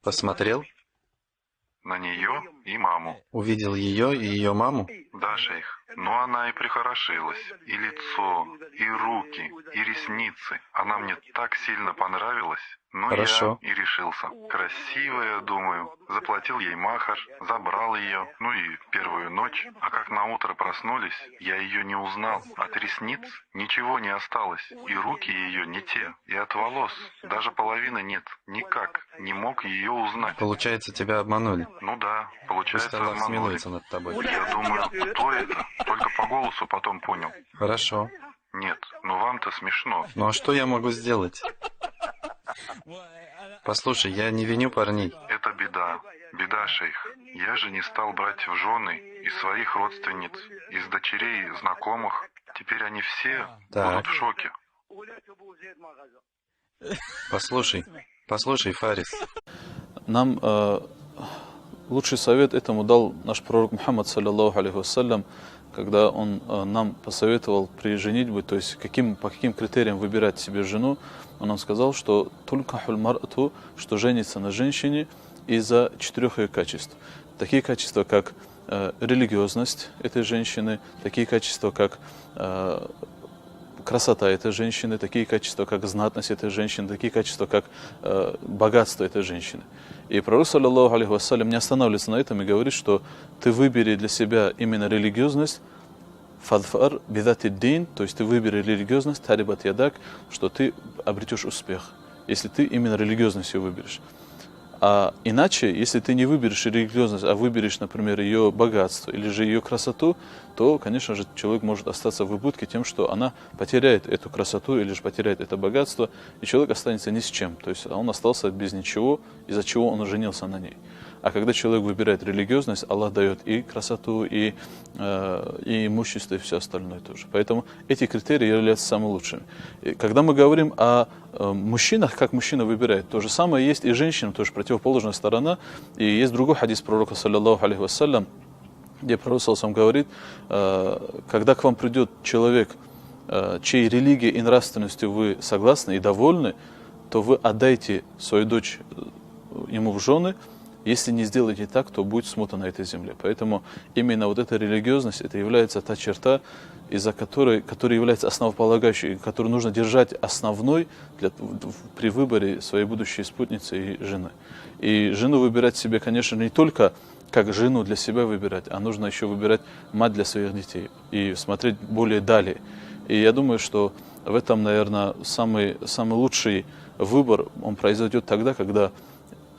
Посмотрел, На нее и маму. увидел ее и ее маму. Да, шейх. Но она и прихорошилась. И лицо, и руки, и ресницы. Она мне так сильно понравилась. Ну, Хорошо. я и решился. Красивая, думаю. Заплатил ей махар, забрал ее. Ну и первую ночь. А как на утро проснулись, я ее не узнал. От ресниц ничего не осталось. И руки ее не те. И от волос даже половины нет. Никак не мог ее узнать. Получается, тебя обманули. Ну да, Пусть получается, Аллах обманули. смилуется над тобой. Я думаю, кто это? Только по голосу потом понял. Хорошо. Нет, ну вам-то смешно. Ну а что я могу сделать? Послушай, я не виню парней. Это беда. Беда, шейх. Я же не стал брать в жены из своих родственниц, из дочерей знакомых. Теперь они все Так. будут в шоке. Послушай, Фарис. Нам лучший совет этому дал наш пророк Мухаммад, саллиллаху алейхи вассалям, когда он нам посоветовал при женитьбе, то есть по каким критериям выбирать себе жену. Он нам сказал, что тулькахуль мар'ату, что женится на женщине из-за 4 ее качеств. Такие качества, как религиозность этой женщины, такие качества, как красота этой женщины, такие качества, как знатность этой женщины, такие качества, как богатство этой женщины. И пророк, саллиллаху алейхи вассалям, не останавливается на этом и говорит, что ты выбери для себя именно религиозность, фадфар бидати дин, то есть ты выбери религиозность, тарибат ядак, что ты обретешь успех, если ты именно религиозность ее выберешь. А иначе, если ты не выберешь религиозность, а выберешь, например, ее богатство или же ее красоту, то, конечно же, человек может остаться в убытке тем, что она потеряет эту красоту или же потеряет это богатство, и человек останется ни с чем. То есть он остался без ничего, из-за чего он женился на ней. А когда человек выбирает религиозность, Аллах дает и красоту, и имущество, и все остальное тоже. Поэтому эти критерии являются самыми лучшими. И когда мы говорим о мужчинах, как мужчина выбирает, то же самое есть и женщинам, тоже противоположная сторона. И есть другой хадис пророка, саллиллаху алейхи вассалям, где пророк саллаллаху говорит, когда к вам придет человек, чьей религией и нравственностью вы согласны и довольны, то вы отдайте свою дочь ему в жены. Если не сделаете так, то будет смута на этой земле. Поэтому именно вот эта религиозность, это является та черта, которая является основополагающей, которую нужно держать основной при выборе своей будущей спутницы и жены. И жену выбирать себе, конечно, не только как жену для себя выбирать, а нужно еще выбирать мать для своих детей и смотреть более далее. И я думаю, что в этом, наверное, самый лучший выбор, он произойдет тогда, когда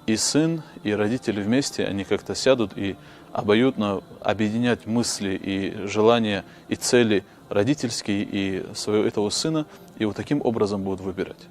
и сын, и родители вместе, они как-то сядут и обоюдно объединять мысли и желания, и цели родительские, и своего этого сына, и вот таким образом будут выбирать.